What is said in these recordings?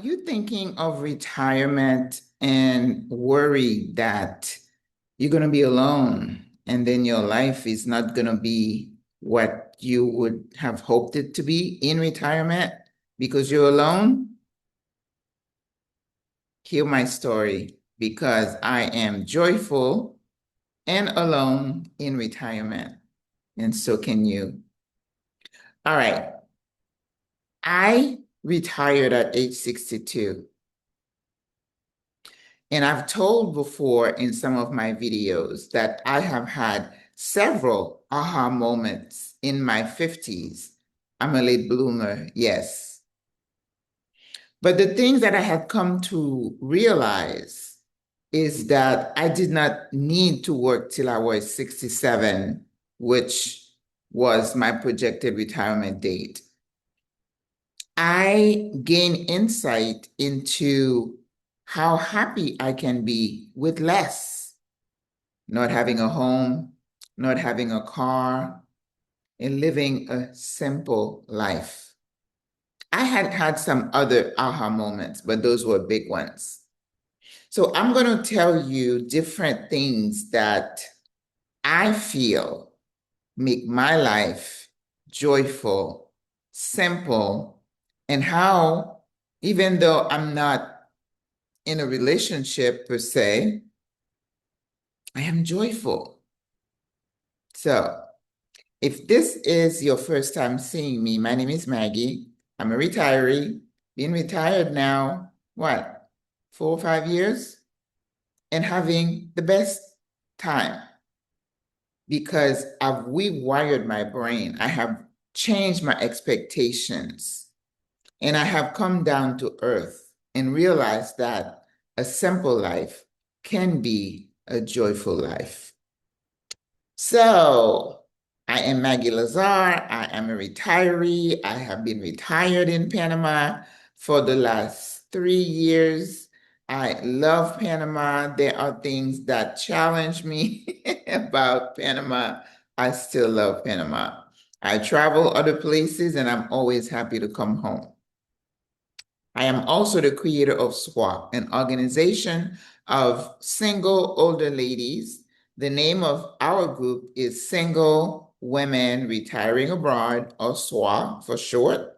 you thinking of retirement and worry that you're going to be alone and then your life is not going to be what you would have hoped it to be in retirement because you're alone? Hear my story because I am joyful and alone in retirement, and so can you. All right. I retired at age 62. And I've told before in some of my videos that I have had several aha moments in my 50s. I'm a late bloomer, yes. But the things that I had come to realize is that I did not need to work till I was 67, which was my projected retirement date. I gained insight into how happy I can be with less, not having a home, not having a car, and living a simple life. I had had some other aha moments, but those were big ones. So I'm going to tell you different things that I feel make my life joyful, simple, and how, even though I'm not in a relationship per se, I am joyful. So, if this is your first time seeing me, my name is Maggie. I'm a retiree, been retired now, what, 4 or 5 years, and having the best time because I've rewired my brain. I have changed my expectations, and I have come down to earth and realized that a simple life can be a joyful life. So, I am Maggie Lazar. I am a retiree. I have been retired in Panama for the last 3 years. I love Panama. There are things that challenge me about Panama. I still love Panama. I travel other places and I'm always happy to come home. I am also the creator of SWRA, an organization of single older ladies. The name of our group is Single Women Retiring Abroad, or SWRA for short.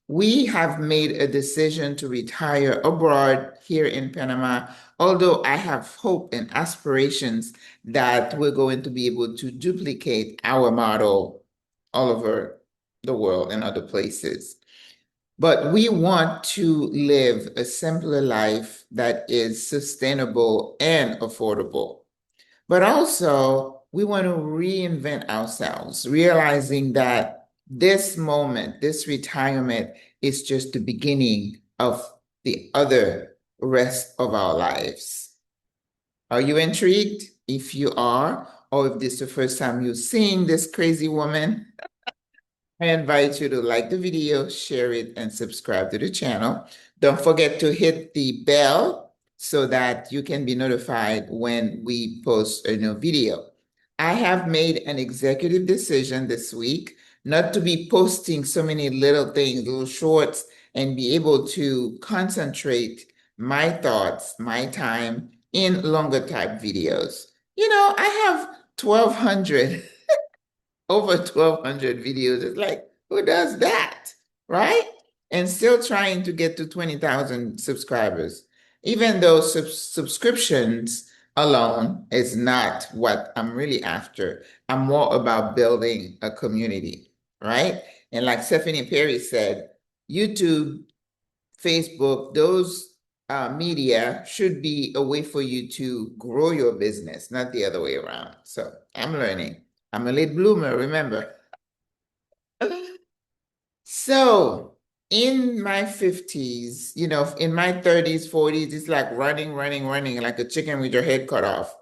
We have made a decision to retire abroad here in Panama, although I have hope and aspirations that we're going to be able to duplicate our model all over the world and other places. But we want to live a simpler life that is sustainable and affordable. But also, we want to reinvent ourselves, realizing that this moment, this retirement, is just the beginning of the other rest of our lives. Are you intrigued? If you are, or if this is the first time you're seeing this crazy woman, I invite you to like the video, share it, and subscribe to the channel. Don't forget to hit the bell so that you can be notified when we post a new video. I have made an executive decision this week not to be posting so many little things, little shorts, and be able to concentrate my thoughts, my time in longer type videos. You know, I have 1,200 over 1,200 videos. It's like, who does that? Right? And still trying to get to 20,000 subscribers, even though subscriptions alone is not what I'm really after. I'm more about building a community, right? And like Stephanie Perry said, YouTube, Facebook, those media should be a way for you to grow your business, not the other way around. So I'm learning. I'm a late bloomer, remember. So in my 50s, you know, in my 30s, 40s, it's like running, like a chicken with your head cut off.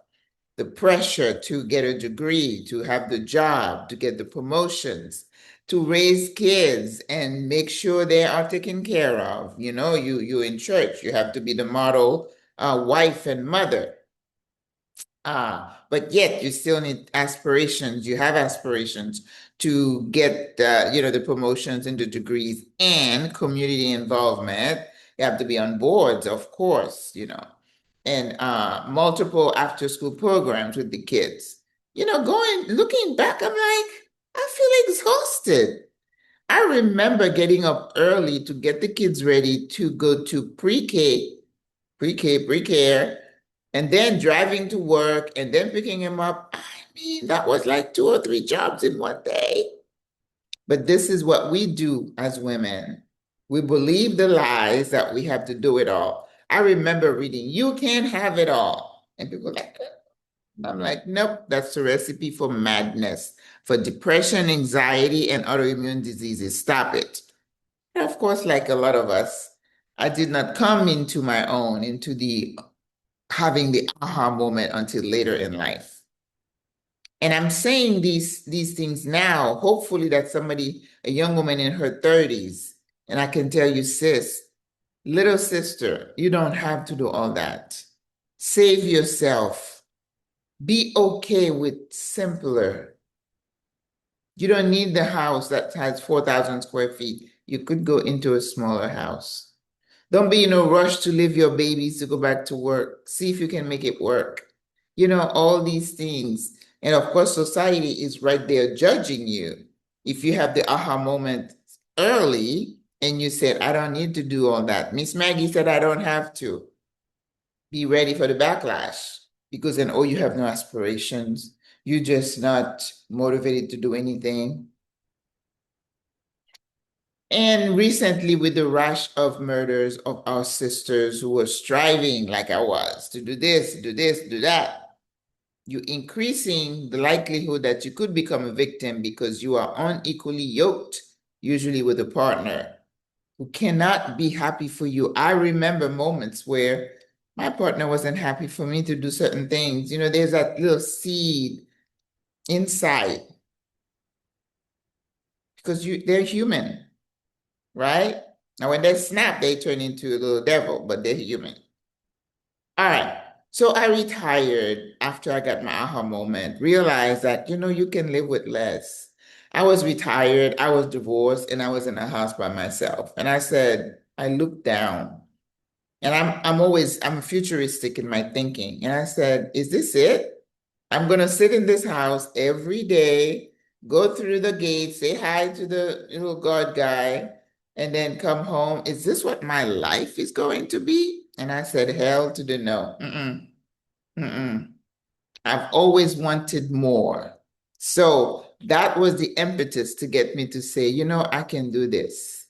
The pressure to get a degree, to have the job, to get the promotions, to raise kids and make sure they are taken care of. You know, you're in church, you have to be the model wife and mother. But yet you still need aspirations. You have aspirations to get, you know, the promotions and the degrees and community involvement. You have to be on boards, of course, and multiple after-school programs with the kids. Looking back, I'm like, I feel exhausted. I remember getting up early to get the kids ready to go to pre-care, and then driving to work and then picking him up. I mean, that was like 2 or 3 jobs in one day. But this is what we do as women. We believe the lies that we have to do it all. I remember reading, you can't have it all. And people like, I'm like, nope, that's the recipe for madness, for depression, anxiety, and autoimmune diseases. Stop it. And of course, like a lot of us, I did not come into my own, into the having the aha moment until later in life. And I'm saying these things now, hopefully that somebody, a young woman in her 30s, and I can tell you, sis, little sister, you don't have to do all that. Save yourself. Be okay with simpler. You don't need the house that has 4,000 square feet. You could go into a smaller house. Don't be in a rush to leave your babies to go back to work. See if you can make it work. All these things. And of course, society is right there judging you. If you have the aha moment early and you said, I don't need to do all that. Miss Maggie said, I don't have to. Be ready for the backlash because then, oh, you have no aspirations. You're just not motivated to do anything. And recently, with the rush of murders of our sisters who were striving, like I was, to do this, do that, you're increasing the likelihood that you could become a victim because you are unequally yoked, usually with a partner who cannot be happy for you. I remember moments where my partner wasn't happy for me to do certain things. There's that little seed inside because they're human, right? Now, when they snap, they turn into a little devil, but they're human. All right. So I retired after I got my aha moment, realized that, you can live with less. I was retired, I was divorced, and I was in a house by myself. And I said, I looked down, and I'm futuristic in my thinking. And I said, is this it? I'm gonna sit in this house every day, go through the gate, say hi to the little guard guy, and then come home. Is this what my life is going to be? And I said, hell to the no. Mm-mm, mm-mm. I've always wanted more. So that was the impetus to get me to say, I can do this.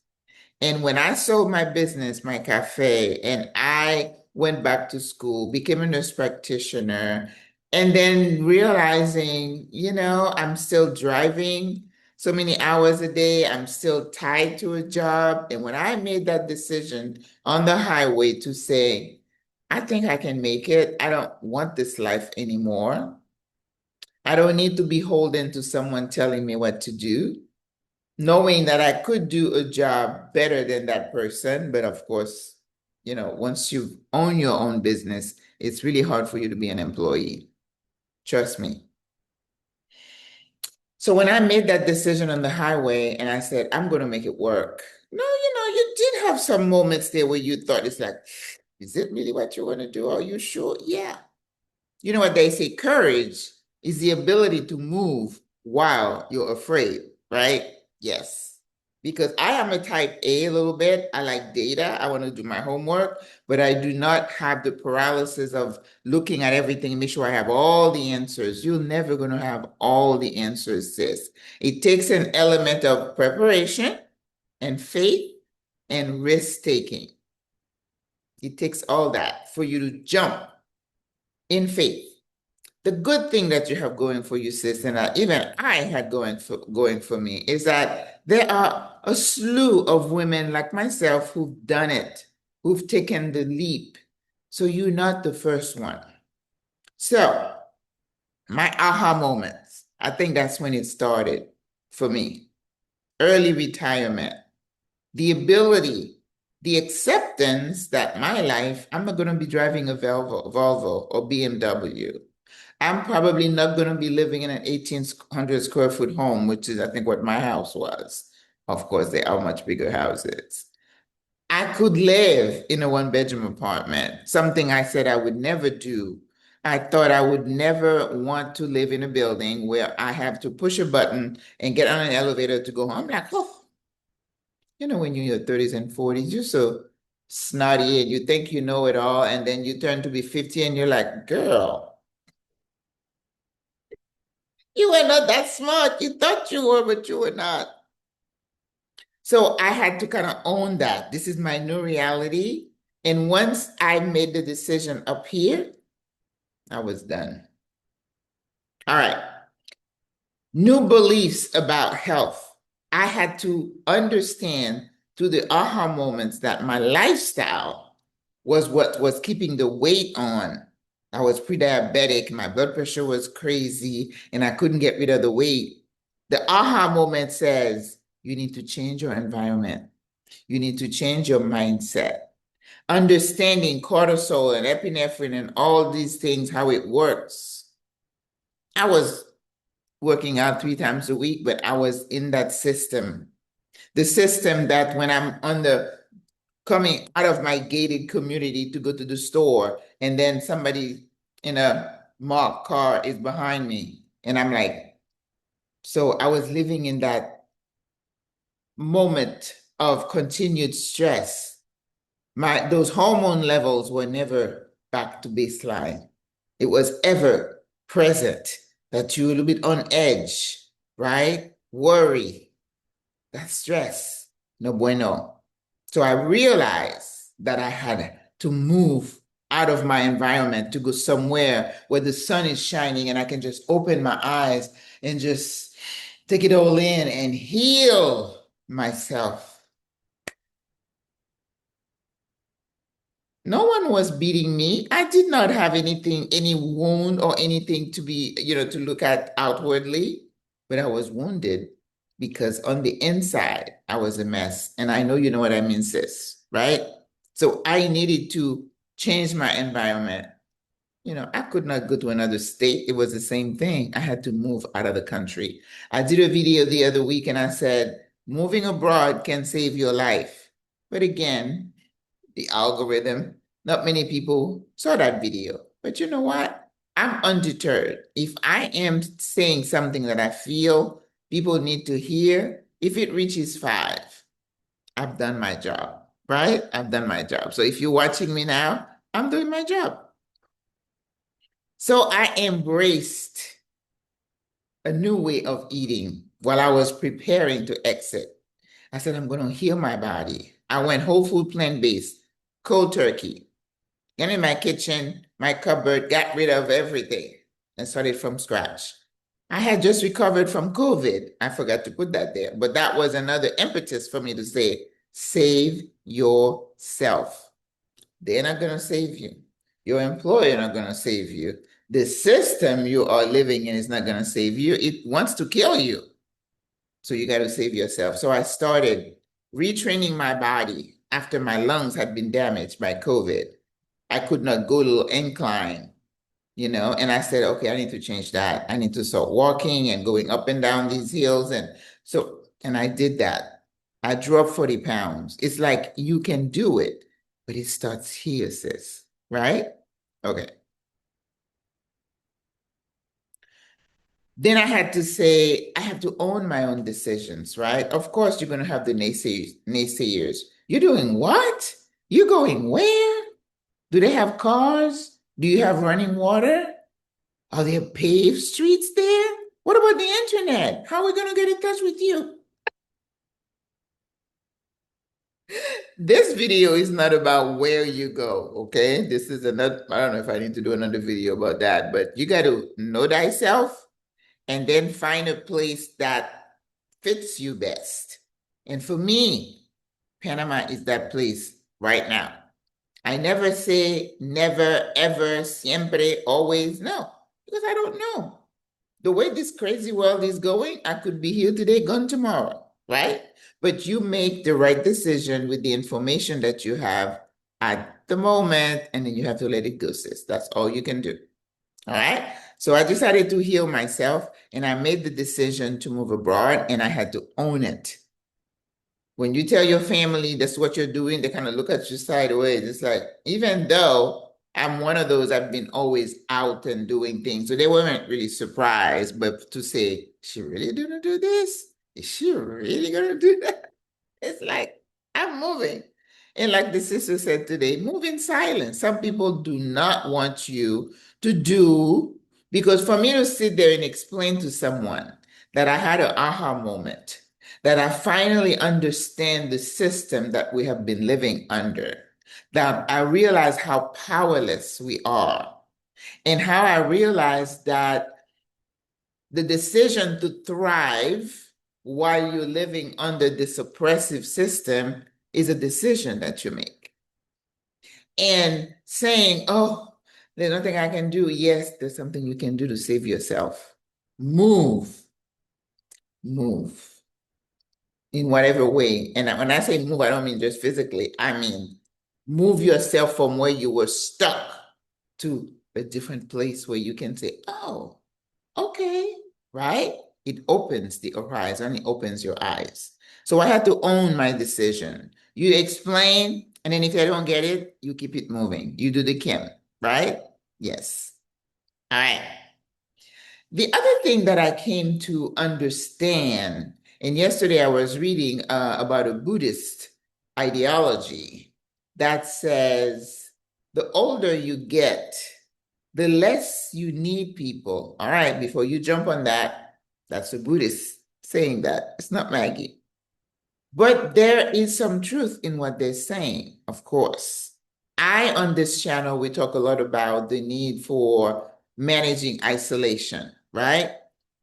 And when I sold my business, my cafe, and I went back to school, became a nurse practitioner, and then realizing, I'm still driving so many hours a day, I'm still tied to a job. And when I made that decision on the highway to say, I think I can make it, I don't want this life anymore. I don't need to be beholden to someone telling me what to do, knowing that I could do a job better than that person. But of course, once you own your own business, it's really hard for you to be an employee. Trust me. So when I made that decision on the highway and I said, I'm going to make it work. No, you did have some moments there where you thought it's like, is it really what you want to do? Are you sure? Yeah. You know what they say? Courage is the ability to move while you're afraid, right? Yes. Because I am a type A little bit. I like data. I want to do my homework, but I do not have the paralysis of looking at everything and make sure I have all the answers. You're never going to have all the answers, sis. It takes an element of preparation and faith and risk taking. It takes all that for you to jump in faith. The good thing that you have going for you, sis, and even I had going for me, is that there are a slew of women like myself who've done it, who've taken the leap. So you're not the first one. So my aha moments, I think that's when it started for me. Early retirement, the ability, the acceptance that my life, I'm not going to be driving a Volvo or BMW. I'm probably not going to be living in an 1,800 square foot home, which is, I think, what my house was. Of course, they are much bigger houses. I could live in a one-bedroom apartment, something I said I would never do. I thought I would never want to live in a building where I have to push a button and get on an elevator to go home. I'm like, oh, when you're in your 30s and 40s, you're so snotty and you think you know it all. And then you turn to be 50 and you're like, girl, you were not that smart. You thought you were, but you were not. So I had to kind of own that. This is my new reality. And once I made the decision up here, I was done. All right. New beliefs about health. I had to understand through the aha moments that my lifestyle was what was keeping the weight on. I was pre-diabetic, my blood pressure was crazy, and I couldn't get rid of the weight. The aha moment says, you need to change your environment. You need to change your mindset. Understanding cortisol and epinephrine and all these things, how it works. I was working out 3 times a week, but I was in that system. The system that when I'm coming out of my gated community to go to the store, and then somebody in a marked car is behind me, and I'm like, so I was living in that moment of continued stress. Those hormone levels were never back to baseline. It was ever present that you're a little bit on edge, right? Worry, that's stress. No bueno. So I realized that I had to move out of my environment to go somewhere where the sun is shining and I can just open my eyes and just take it all in and heal myself. No one was beating me. I did not have anything, any wound or anything to be, to look at outwardly, but I was wounded because on the inside, I was a mess. And I know you know what I mean, sis, right? So I needed to change my environment. I could not go to another state. It was the same thing. I had to move out of the country. I did a video the other week and I said, moving abroad can save your life. But again, the algorithm. Not many people saw that video. But you know what? I'm undeterred. If I am saying something that I feel people need to hear, if it reaches 5, I've done my job, right? I've done my job. So if you're watching me now, I'm doing my job. So I embraced a new way of eating while I was preparing to exit. I said, I'm going to heal my body. I went whole food plant-based, cold turkey. Got in my kitchen, my cupboard, got rid of everything and started from scratch. I had just recovered from COVID. I forgot to put that there, but that was another impetus for me to say, save yourself. They're not going to save you. Your employer not going to save you. The system you are living in is not going to save you. It wants to kill you. So you got to save yourself. So I started retraining my body after my lungs had been damaged by COVID. I could not go a little incline, and I said, okay, I need to change that. I need to start walking and going up and down these hills. And I did that. I dropped 40 pounds. It's like you can do it, but it starts here, sis, right? Okay. Then I had to say, I have to own my own decisions, right? Of course, you're going to have the naysayers. You're doing what? You're going where? Do they have cars? Do you have running water? Are there paved streets there? What about the internet? How are we going to get in touch with you? This video is not about where you go, okay? This is another, I don't know if I need to do another video about that, but you got to know thyself and then find a place that fits you best. And for me, Panama is that place right now. I never say never, ever, siempre, always. No, because I don't know. The way this crazy world is going, I could be here today, gone tomorrow, right? But you make the right decision with the information that you have at the moment, and then you have to let it go, sis. That's all you can do. All right? So I decided to heal myself, and I made the decision to move abroad, and I had to own it. When you tell your family that's what you're doing, they kind of look at you sideways. It's like, even though I'm one of those, I've been always out and doing things. So they weren't really surprised, but to say, she really gonna do this? Is she really gonna do that? It's like, I'm moving. And like the sister said today, move in silence. Some people do not want you to do, because for me to sit there and explain to someone that I had an aha moment, that I finally understand the system that we have been living under, that I realize how powerless we are, and how I realize that the decision to thrive while you're living under this oppressive system is a decision that you make. And saying, oh, there's nothing I can do. Yes, there's something you can do to save yourself. Move, move in whatever way. And when I say move, I don't mean just physically. I mean, move yourself from where you were stuck to a different place where you can say, oh, okay, right? It opens the horizon, it opens your eyes. So I had to own my decision. You explain, and then if I don't get it, you keep it moving. You do the Kim, right? Yes. All right. The other thing that I came to understand, and yesterday I was reading about a Buddhist ideology that says the older you get, the less you need people. All right, before you jump on that, that's a Buddhist saying that. It's not Maggie. But there is some truth in what they're saying, of course. On this channel, we talk a lot about the need for managing isolation, right?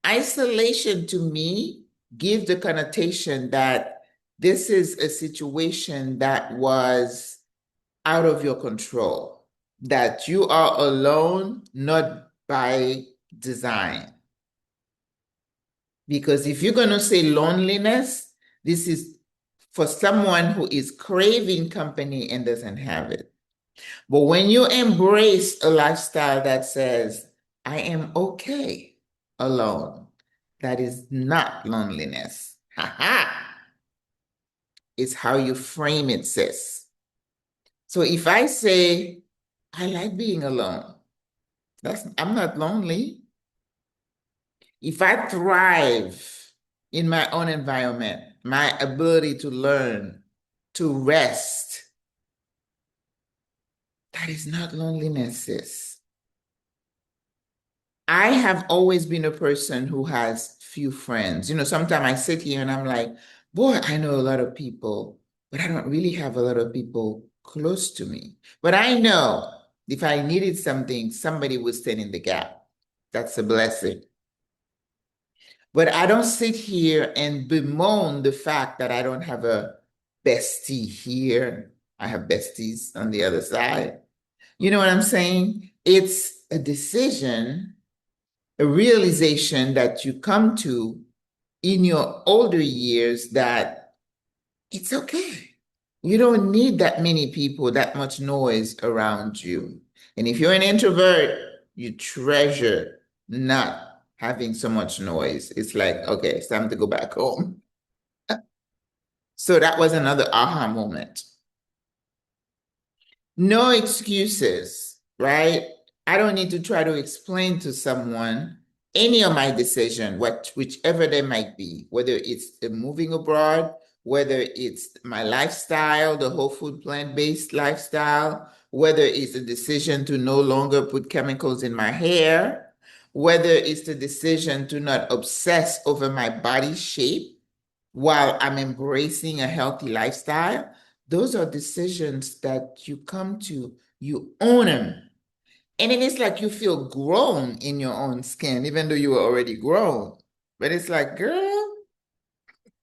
Isolation to me gives the connotation that this is a situation that was out of your control, that you are alone, not by design. Because if you're going to say loneliness, this is for someone who is craving company and doesn't have it. But when you embrace a lifestyle that says, I am okay alone, that is not loneliness. Ha ha. It's how you frame it, sis. So if I say, I like being alone, I'm not lonely. If I thrive in my own environment, my ability to learn, to rest, that is not loneliness, sis. I have always been a person who has few friends. Sometimes I sit here and I'm like, boy, I know a lot of people, but I don't really have a lot of people close to me. But I know if I needed something, somebody would stand in the gap. That's a blessing. But I don't sit here and bemoan the fact that I don't have a bestie here. I have besties on the other side. You know what I'm saying? It's a decision, a realization that you come to in your older years that it's okay. You don't need that many people, that much noise around you. And if you're an introvert, you treasure not having so much noise. It's like, okay, it's time to go back home. So that was another aha moment. No excuses, right? I don't need to try to explain to someone any of my decision, whichever they might be, whether it's moving abroad, whether it's my lifestyle, the whole food plant-based lifestyle, whether it's the decision to no longer put chemicals in my hair, whether it's the decision to not obsess over my body shape while I'm embracing a healthy lifestyle. Those are decisions that you come to, you own them. And then it's like you feel grown in your own skin, even though you were already grown. But it's like, girl,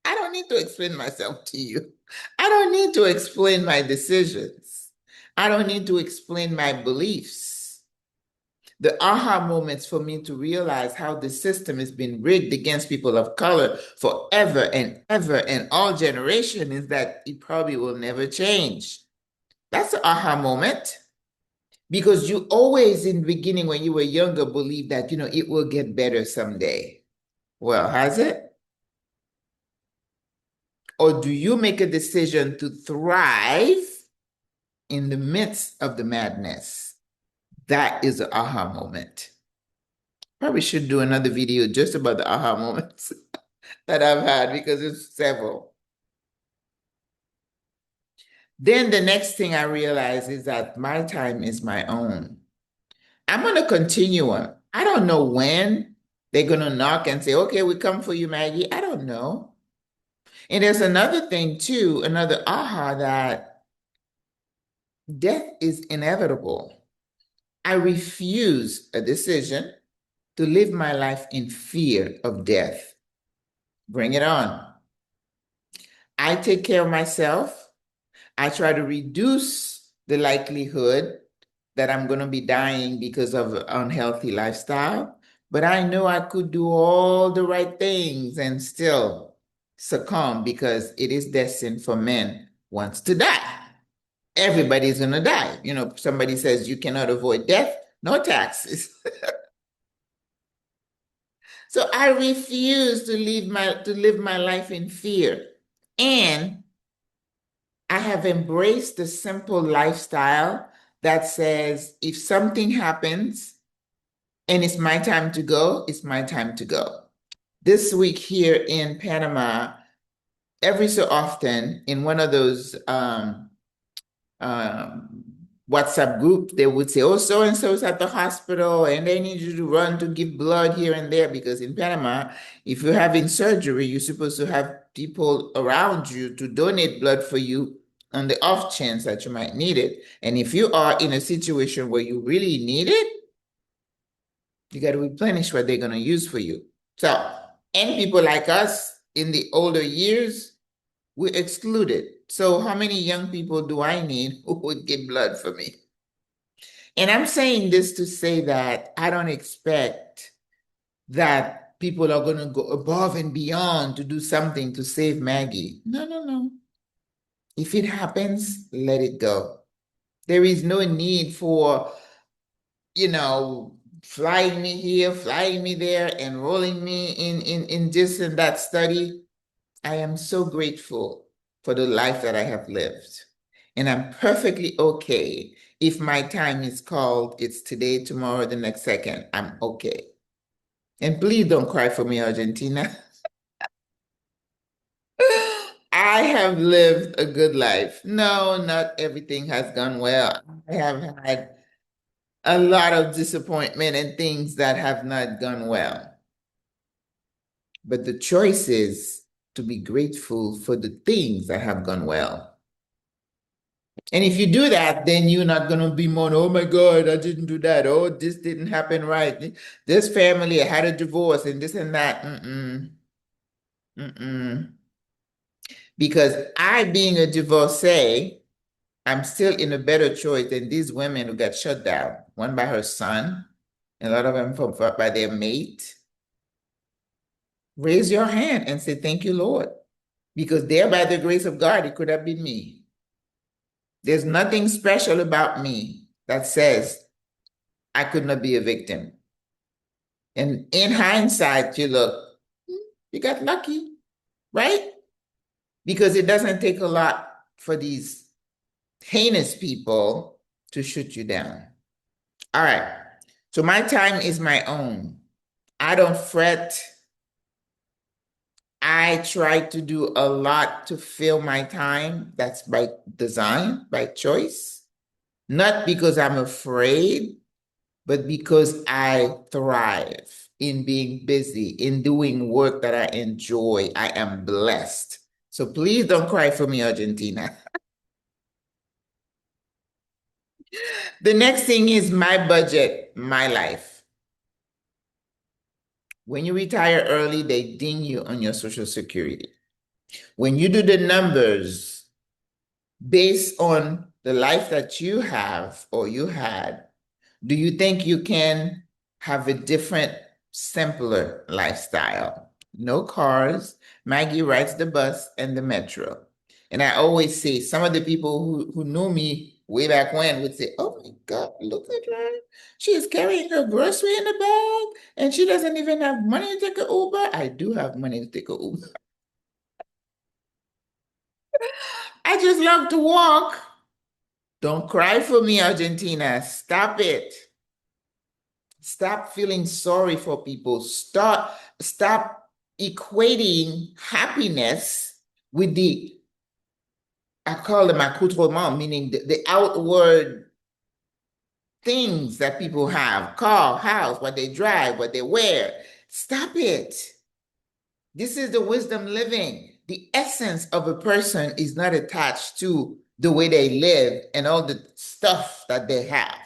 I don't need to explain myself to you. I don't need to explain my decisions. I don't need to explain my beliefs. The aha moments for me to realize how the system has been rigged against people of color forever and ever and all generation is that it probably will never change. That's the aha moment. Because you always in the beginning when you were younger believed that, it will get better someday. Well, has it? Or do you make a decision to thrive in the midst of the madness? That is an aha moment. Probably should do another video just about the aha moments that I've had because it's several. Then the next thing I realize is that my time is my own. I'm on a continuum. I don't know when they're going to knock and say, okay, we come for you, Maggie. I don't know. And there's another thing too, another aha, that death is inevitable. I refuse a decision to live my life in fear of death. Bring it on. I take care of myself. I try to reduce the likelihood that I'm going to be dying because of an unhealthy lifestyle. But I know I could do all the right things and still succumb because it is destined for men once to die. Everybody's going to die. You know, somebody says you cannot avoid death, no taxes. So I refuse to live my life in fear. And I have embraced the simple lifestyle that says if something happens and it's my time to go, it's my time to go. This week here in Panama, every so often in one of those um, WhatsApp group, they would say, oh, so and so is at the hospital and they need you to run to give blood here and there. Because in Panama, if you're having surgery, you're supposed to have people around you to donate blood for you on the off chance that you might need it. And if you are in a situation where you really need it, you got to replenish what they're going to use for you. So, and people like us in the older years, we're excluded. So how many young people do I need who would give blood for me? And I'm saying this to say that I don't expect that people are going to go above and beyond to do something to save Maggie. No, no, no. If it happens, let it go. There is no need for, flying me here, flying me there, enrolling me in this and that study. I am so grateful for the life that I have lived. And I'm perfectly okay if my time is called, it's today, tomorrow, the next second. I'm okay. And please don't cry for me, Argentina. I have lived a good life. No, not everything has gone well. I have had a lot of disappointment and things that have not gone well. But the choice is to be grateful for the things that have gone well. And if you do that, then you're not going to be more, oh my God, I didn't do that. Oh, this didn't happen right. This family had a divorce and this and that. Because I, being a divorcee, I'm still in a better choice than these women who got shut down, one by her son, and a lot of them by their mate. Raise your hand and say, thank you, Lord. Because there, by the grace of God, it could have been me. There's nothing special about me that says I could not be a victim. And in hindsight, you look, you got lucky, right? Because it doesn't take a lot for these heinous people to shoot you down. All right. So my time is my own. I don't fret. I try to do a lot to fill my time. That's by design, by choice. Not because I'm afraid, but because I thrive in being busy, in doing work that I enjoy. I am blessed. So please don't cry for me, Argentina. The next thing is my budget, my life. When you retire early, they ding you on your Social Security. When you do the numbers based on the life that you have or you had, do you think you can have a different, simpler lifestyle? No cars. Maggie rides the bus and the metro. And I always say, some of the people who knew me way back when would say, oh my God, look at her. She is carrying her grocery in a bag and she doesn't even have money to take an Uber. I do have money to take an Uber. I just love to walk. Don't cry for me, Argentina. Stop it. Stop feeling sorry for people. Stop equating happiness with I call them accoutrement, meaning the outward things that people have, car, house, what they drive, what they wear. Stop it. This is the wisdom living. The essence of a person is not attached to the way they live and all the stuff that they have.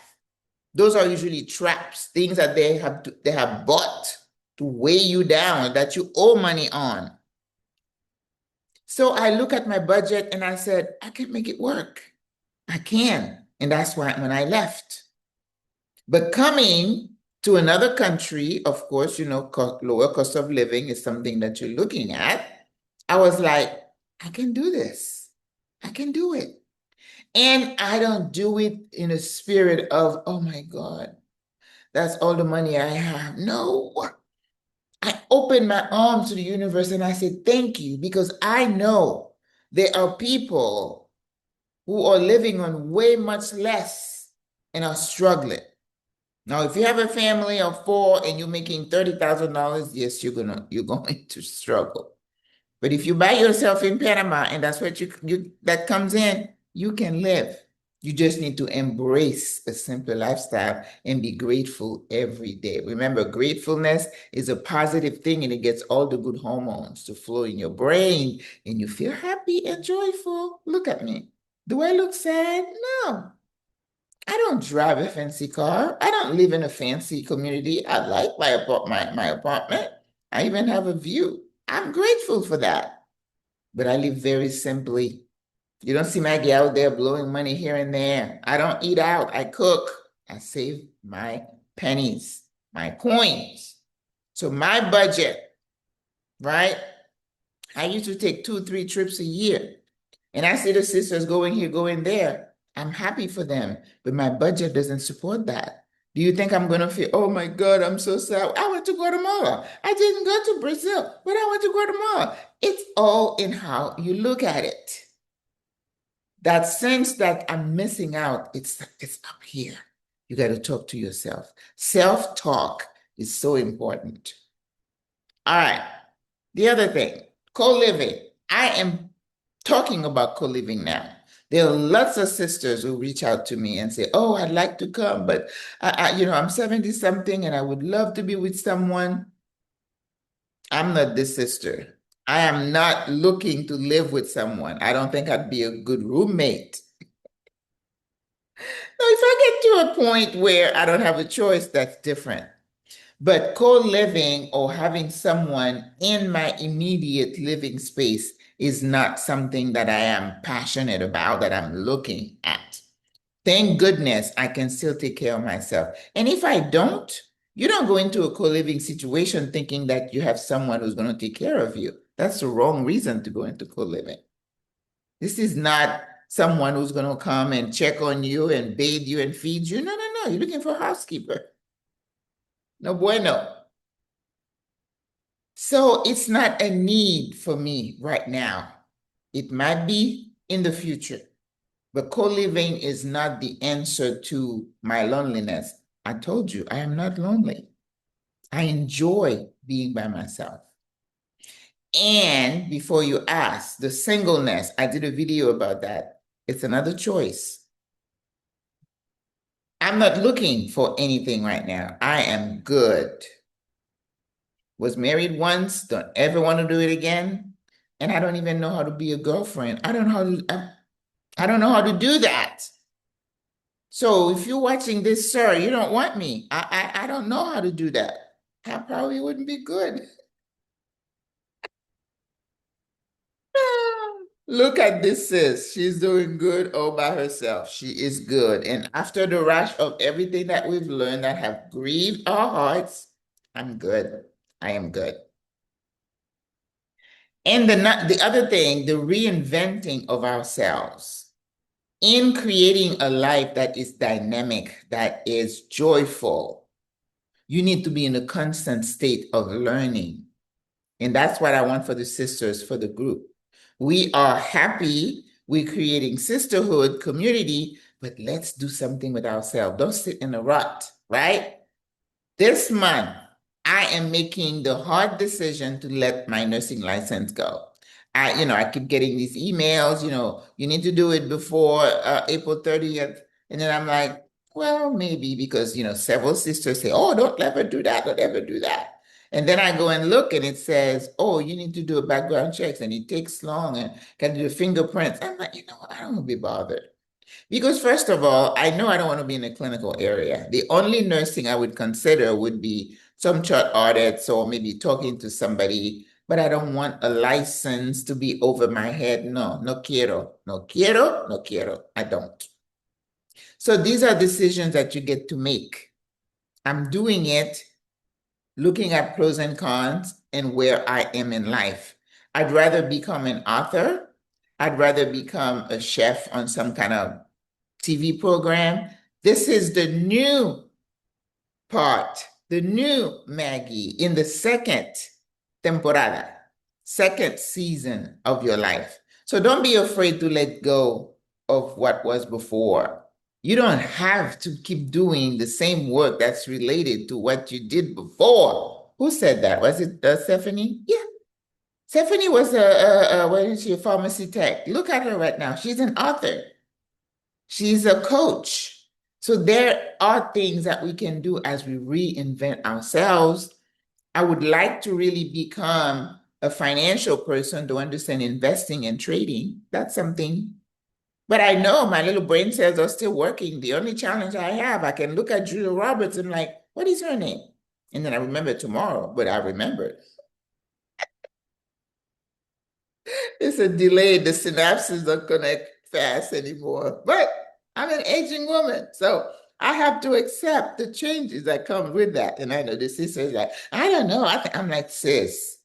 Those are usually traps, things that they have bought to weigh you down, that you owe money on. So I look at my budget and I said, I can make it work. I can. And that's why when I left. But coming to another country, of course, lower cost of living is something that you're looking at. I was like, I can do this. I can do it. And I don't do it in a spirit of, oh my God, that's all the money I have. No, I opened my arms to the universe and I said, thank you, because I know there are people who are living on way much less and are struggling. Now, if you have a family of 4 and you're making $30,000, yes, you're going to struggle. But if you buy yourself in Panama and that's what that comes in, you can live. You just need to embrace a simple lifestyle and be grateful every day. Remember, gratefulness is a positive thing and it gets all the good hormones to flow in your brain and you feel happy and joyful. Look at me. Do I look sad? No. I don't drive a fancy car. I don't live in a fancy community. I like my apartment. I even have a view. I'm grateful for that. But I live very simply. You don't see Maggie out there blowing money here and there. I don't eat out. I cook. I save my pennies, my coins. So my budget, right? I used to take 2, 3 trips a year. And I see the sisters going here, going there. I'm happy for them, but my budget doesn't support that. Do you think I'm going to feel, oh my God, I'm so sad? I went to Guatemala. I didn't go to Brazil, but I went to Guatemala. It's all in how you look at it. That sense that I'm missing out, it's up here. You got to talk to yourself. Self-talk is so important. All right. The other thing, co-living. I am talking about co-living now. There are lots of sisters who reach out to me and say, oh, I'd like to come, but I'm 70 something and I would love to be with someone. I'm not this sister. I am not looking to live with someone. I don't think I'd be a good roommate. Now, if I get to a point where I don't have a choice, that's different. But co-living or having someone in my immediate living space is not something that I am passionate about, that I'm looking at. Thank goodness I can still take care of myself. And if I don't, you don't go into a co-living situation thinking that you have someone who's going to take care of you. That's the wrong reason to go into co-living. This is not someone who's going to come and check on you and bathe you and feed you. No, no, no. You're looking for a housekeeper. No bueno. So it's not a need for me right now. It might be in the future, but co-living is not the answer to my loneliness. I told you, I am not lonely. I enjoy being by myself. And before you ask, the singleness, I did a video about that. It's another choice. I'm not looking for anything right now. I am good. Was married once, don't ever want to do it again. And I don't even know how to be a girlfriend. I don't know how to do that. So if you're watching this, sir, you don't want me. I don't know how to do that. I probably wouldn't be good. Look at this sis. She's doing good all by herself. She is good. And after the rush of everything that we've learned that have grieved our hearts, I'm good. I am good. And the other thing, the reinventing of ourselves in creating a life that is dynamic, that is joyful. You need to be in a constant state of learning. And that's what I want for the sisters, for the group. We are happy. We're creating sisterhood, community, but let's do something with ourselves. Don't sit in a rut, right? This month, I am making the hard decision to let my nursing license go. I keep getting these emails, you need to do it before April 30th. And then I'm like, well, maybe because, several sisters say, oh, don't ever do that, don't ever do that. And then I go and look and it says, oh, you need to do a background checks and it takes long and can do the fingerprints. I'm like, what? I don't want to be bothered. Because first of all, I know I don't want to be in a clinical area. The only nursing I would consider would be some chart audits or maybe talking to somebody, but I don't want a license to be over my head. No, no quiero, no quiero, no quiero. I don't. So these are decisions that you get to make. I'm doing it, looking at pros and cons and where I am in life. I'd rather become an author. I'd rather become a chef on some kind of TV program. This is the new part, the new Maggie in the second temporada, second season of your life. So don't be afraid to let go of what was before. You don't have to keep doing the same work that's related to what you did before. Who said that? Was it Stephanie? Yeah. Stephanie was what is she, a pharmacy tech. Look at her right now. She's an author. She's a coach. So there are things that we can do as we reinvent ourselves. I would like to really become a financial person to understand investing and trading. That's something. But I know my little brain cells are still working. The only challenge I have, I can look at Julia Roberts and like, what is her name? And then I remember tomorrow, but I remembered. It's a delay. The synapses don't connect fast anymore. But I'm an aging woman, so I have to accept the changes that come with that. And I know the sister is like, I don't know. I'm like, sis,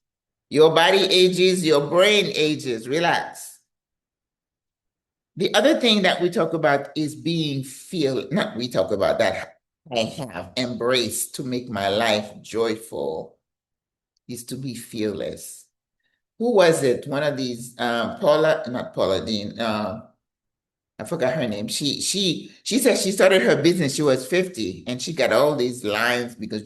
your body ages, your brain ages. Relax. The other thing that we talk about is not we talk about that I have embraced to make my life joyful is to be fearless. Who was it? One of these, not Paula Dean, I forgot her name. She said she started her business, she was 50, and she got all these lines because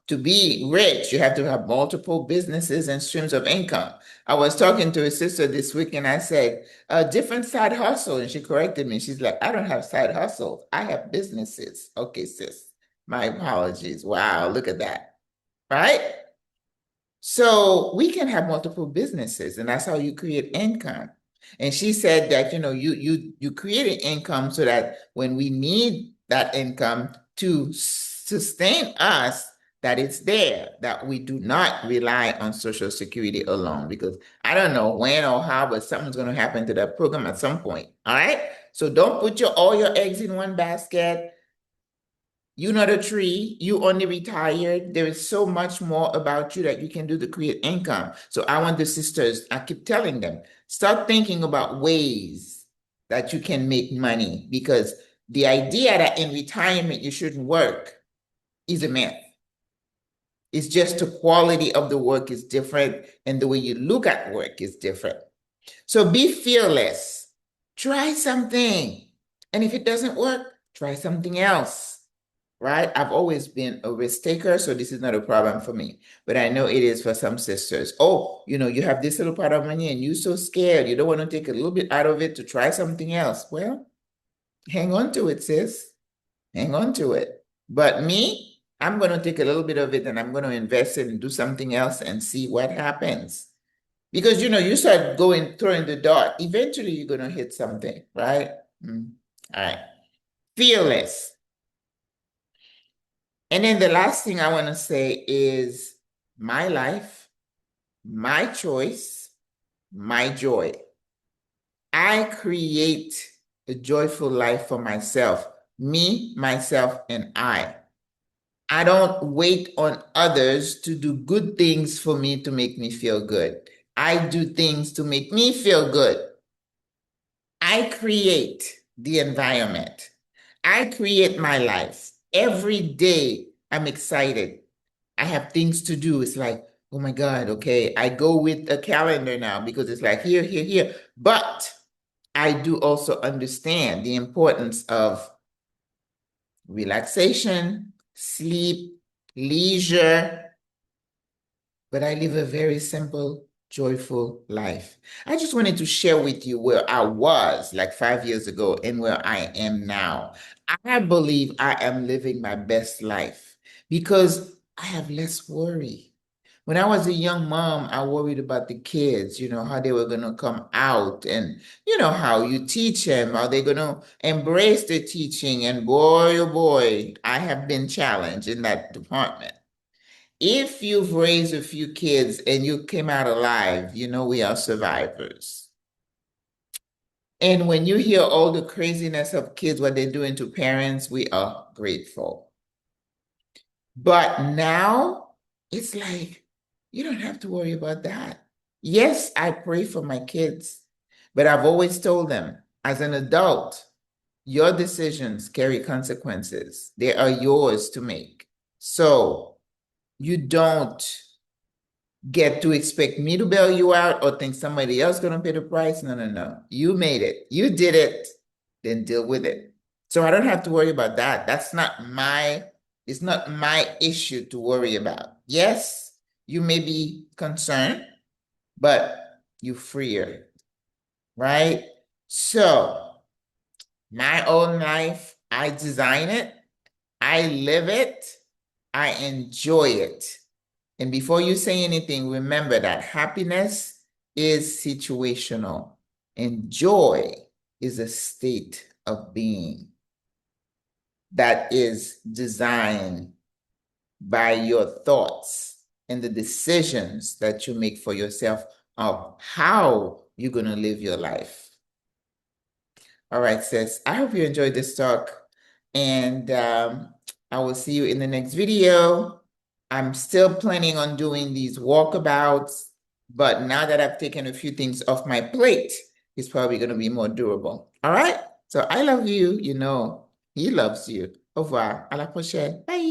to be rich, you have to have multiple businesses and streams of income. I was talking to a sister this week and I said, a different side hustle. And she corrected me. She's like, I don't have side hustles. I have businesses. Okay, sis. My apologies. Wow, look at that. Right? So we can have multiple businesses, and that's how you create income. And she said that you create an income so that when we need that income to sustain us, that it's there, that we do not rely on Social Security alone. Because I don't know when or how, but something's going to happen to that program at some point. All right. So don't put all your eggs in one basket. You're not a tree. You only retired. There is so much more about you that you can do to create income. So I want the sisters, I keep telling them, start thinking about ways that you can make money, because the idea that in retirement you shouldn't work is a myth. It's just the quality of the work is different and the way you look at work is different. So be fearless. Try something. And if it doesn't work, try something else. Right? I've always been a risk taker, so this is not a problem for me. But I know it is for some sisters. Oh, you have this little pot of money and you're so scared. You don't want to take a little bit out of it to try something else. Well, hang on to it, sis. Hang on to it. But me, I'm going to take a little bit of it and I'm going to invest it and do something else and see what happens. Because, you start throwing the dart. Eventually, you're going to hit something, right? All right. Fearless. And then the last thing I want to say is my life, my choice, my joy. I create a joyful life for myself, me, myself, and I. I don't wait on others to do good things for me to make me feel good. I do things to make me feel good. I create the environment. I create my life. Every day I'm excited. I have things to do. It's like, Oh my God, okay. I go with a calendar now because it's like here, here, here. But I do also understand the importance of relaxation, sleep, leisure, but I live a very simple, joyful life. I just wanted to share with you where I was like 5 years ago and where I am now. I believe I am living my best life because I have less worry. When I was a young mom, I worried about the kids, how they were going to come out and, how you teach them, are they going to embrace the teaching? And boy, oh boy, I have been challenged in that department. If you've raised a few kids and you came out alive, we are survivors. And when you hear all the craziness of kids, what they're doing to parents, we are grateful. But now it's like, you don't have to worry about that. Yes, I pray for my kids, but I've always told them as an adult, your decisions carry consequences. They are yours to make. So you don't get to expect me to bail you out or think somebody else going to pay the price. No, no, no. You made it. You did it. Then deal with it. So I don't have to worry about that. It's not my issue to worry about. Yes, you may be concerned, but you freer, right? So my own life, I design it, I live it, I enjoy it. And before you say anything, remember that happiness is situational and joy is a state of being that is designed by your thoughts and the decisions that you make for yourself of how you're going to live your life. All right, sis. I hope you enjoyed this talk, and I will see you in the next video. I'm still planning on doing these walkabouts, but now that I've taken a few things off my plate, it's probably going to be more durable. All right? So I love you. He loves you. Au revoir. À la prochaine. Bye.